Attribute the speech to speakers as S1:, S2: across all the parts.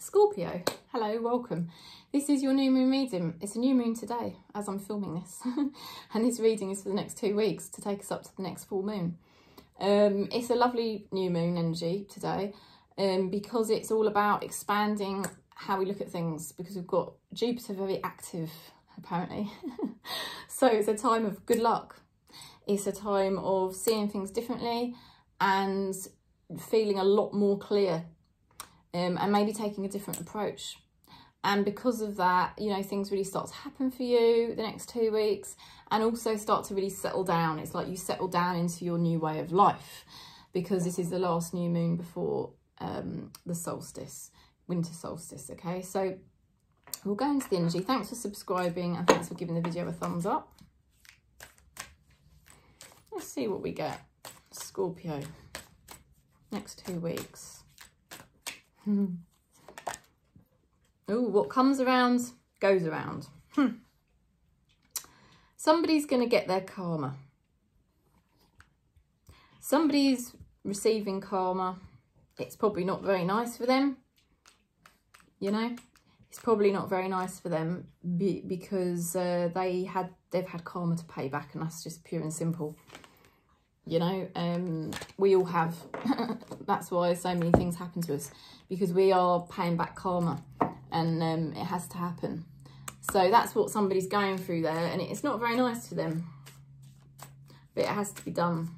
S1: Scorpio, hello, welcome. This is your new moon reading. It's a new moon today as I'm filming this. And this reading is for the next 2 weeks to take us up to the next full moon. It's a lovely new moon energy today because it's all about expanding how we look at things, because we've got Jupiter very active apparently. So it's a time of good luck. It's a time of seeing things differently and feeling a lot more clear. And maybe taking a different approach. And because of that, you know, things really start to happen for you the next 2 weeks, and also start to really settle down. It's like you settle down into your new way of life, because this is the last new moon before the solstice, winter solstice. Okay, so we'll go into the energy. Thanks for subscribing and thanks for giving the video a thumbs up. Let's see what we get. Scorpio, next 2 weeks. Oh, what comes around goes around. Somebody's going to get their karma. Somebody's receiving karma. It's probably not very nice for them. You know, it's probably not very nice for them because they've had karma to pay back, and that's just pure and simple. You know, we all have. That's why so many things happen to us, because we are paying back karma, and it has to happen. So that's what somebody's going through there, and it's not very nice to them, but it has to be done.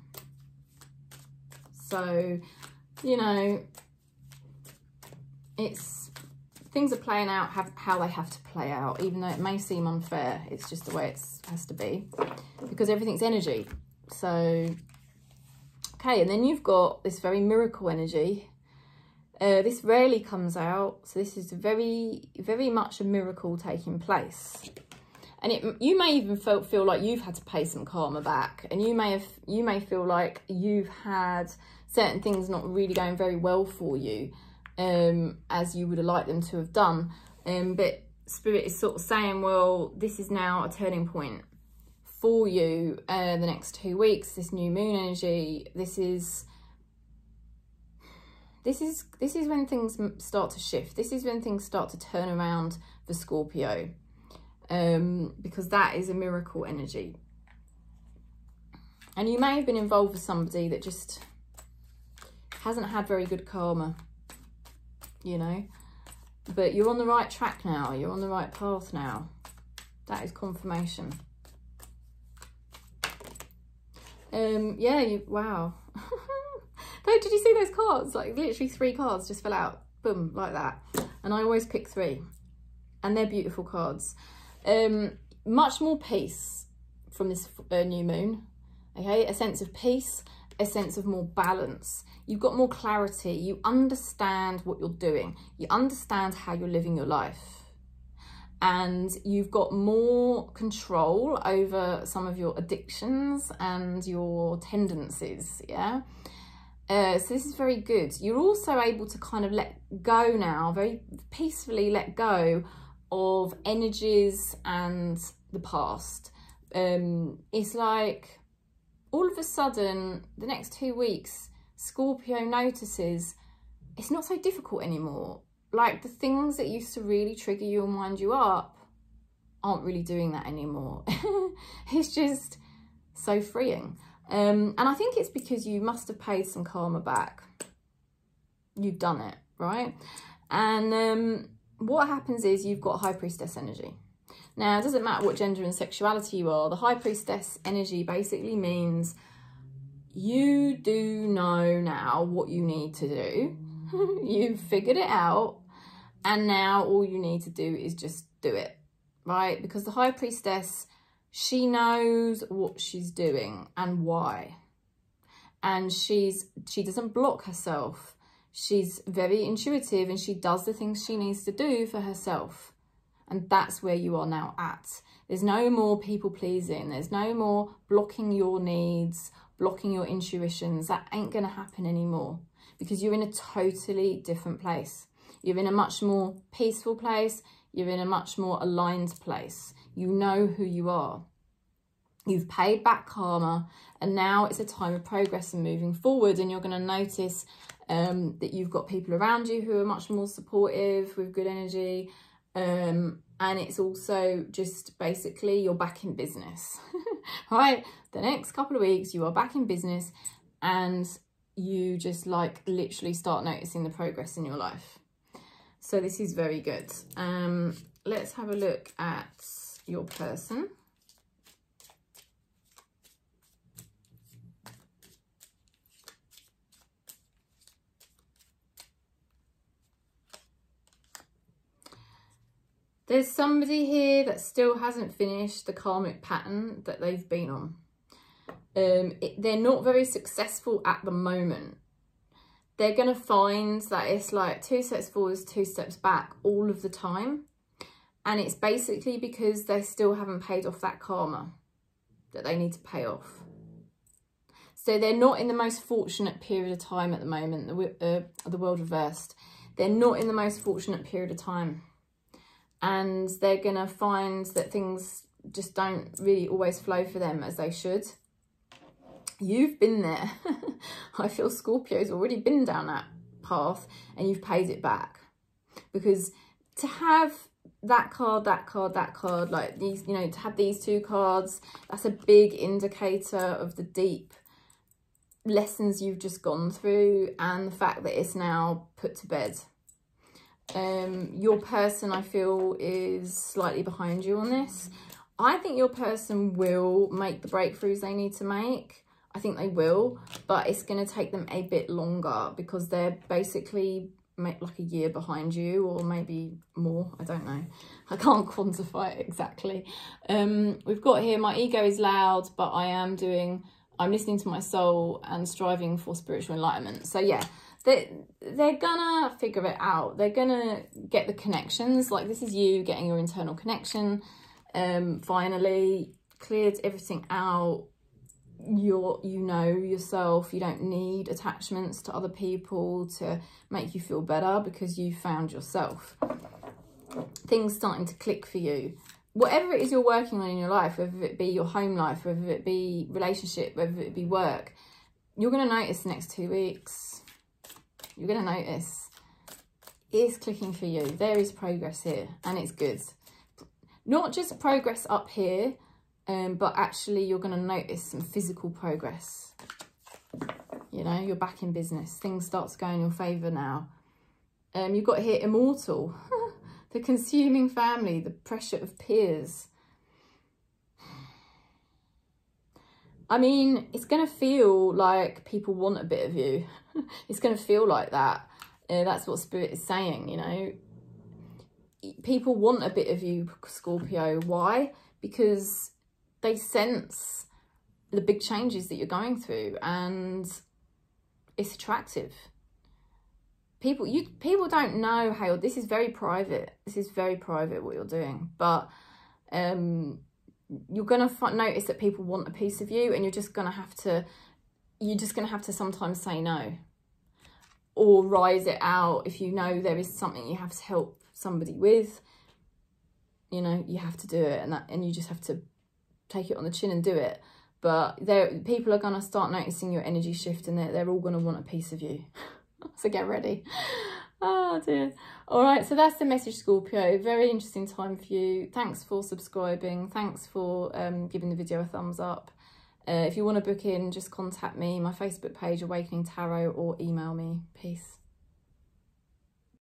S1: So, you know, things are playing out how they have to play out, even though it may seem unfair. It's just the way it has to be, because everything's energy. So, okay, and then you've got this very miracle energy. This rarely comes out, so this is very, very much a miracle taking place. And you may even feel like you've had to pay some karma back, and you may feel like you've had certain things not really going very well for you, as you would have liked them to have done. But Spirit is sort of saying, well, this is now a turning point for you. The next 2 weeks, this new moon energy, this is when things start to shift. This is when things start to turn around for Scorpio, because that is a miracle energy. And you may have been involved with somebody that just hasn't had very good karma, you know, but you're on the right track now. You're on the right path now. That is confirmation. Yeah, wow. Did you see those cards? Like literally 3 cards just fell out, boom, like that. And I always pick 3, and they're beautiful cards. Much more peace from this new moon. Okay, a sense of peace, a sense of more balance. You've got more clarity. You understand what you're doing. You understand how you're living your life. And you've got more control over some of your addictions and your tendencies, yeah? So this is very good. You're also able to kind of let go now, very peacefully let go of energies and the past. It's like all of a sudden, the next 2 weeks, Scorpio notices it's not so difficult anymore. Like the things that used to really trigger you and wind you up aren't really doing that anymore. It's just so freeing. And I think it's because you must have paid some karma back. You've done it, right? And what happens is you've got High Priestess energy. Now, it doesn't matter what gender and sexuality you are. The High Priestess energy basically means you do know now what you need to do. You've figured it out. And now all you need to do is just do it, right? Because the High Priestess, she knows what she's doing and why. And she doesn't block herself. She's very intuitive, and she does the things she needs to do for herself. And that's where you are now at. There's no more people pleasing. There's no more blocking your needs, blocking your intuitions. That ain't going to happen anymore, because you're in a totally different place. You're in a much more peaceful place. You're in a much more aligned place. You know who you are. You've paid back karma, and now it's a time of progress and moving forward. And you're going to notice that you've got people around you who are much more supportive with good energy. And it's also just basically you're back in business, right? The next couple of weeks you are back in business, and you just like literally start noticing the progress in your life. So this is very good. Let's have a look at your person. There's somebody here that still hasn't finished the karmic pattern that they've been on. They're not very successful at the moment. They're going to find that it's like 2 steps forward, 2 steps back all of the time. And it's basically because they still haven't paid off that karma that they need to pay off. So they're not in the most fortunate period of time at the moment, the world reversed. They're not in the most fortunate period of time. And they're going to find that things just don't really always flow for them as they should. You've been there. I feel Scorpio's already been down that path, and you've paid it back. Because to have that card, like these, you know, to have these 2 cards, that's a big indicator of the deep lessons you've just gone through and the fact that it's now put to bed. Your person, I feel, is slightly behind you on this. I think your person will make the breakthroughs they need to make. I think they will, but it's going to take them a bit longer because they're basically like a year behind you, or maybe more. I don't know. I can't quantify it exactly. We've got here, my ego is loud, but I'm listening to my soul and striving for spiritual enlightenment. So yeah, they're gonna figure it out. They're gonna get the connections. Like, this is you getting your internal connection. Finally cleared everything out. You know yourself. You don't need attachments to other people to make you feel better because you found yourself. Things starting to click for you. Whatever it is you're working on in your life, whether it be your home life, whether it be relationship, whether it be work, you're going to notice the next 2 weeks. You're going to notice it's clicking for you. There is progress here, and it's good. Not just progress up here, but actually you're going to notice some physical progress. You know, you're back in business. Things start to go in your favour now. You've got here immortal, the consuming family, the pressure of peers. I mean, it's going to feel like people want a bit of you. It's going to feel like that. That's what Spirit is saying, you know. People want a bit of you, Scorpio. Why? Because they sense the big changes that you're going through, and it's attractive. People don't know how this is very private. This is very private what you're doing, but you're gonna notice that people want a piece of you, and you're just gonna have to sometimes say no, or rise it out. If you know there is something you have to help somebody with, you know, you have to do it, and you just have to take it on the chin and do it. But people are gonna start noticing your energy shift, and they're all gonna want a piece of you. So get ready. Oh dear. All right, so that's the message, Scorpio. Very interesting time for you. Thanks for subscribing. Thanks for giving the video a thumbs up. If you want to book in, just contact me, my Facebook page, Awakening Tarot, or email me. Peace.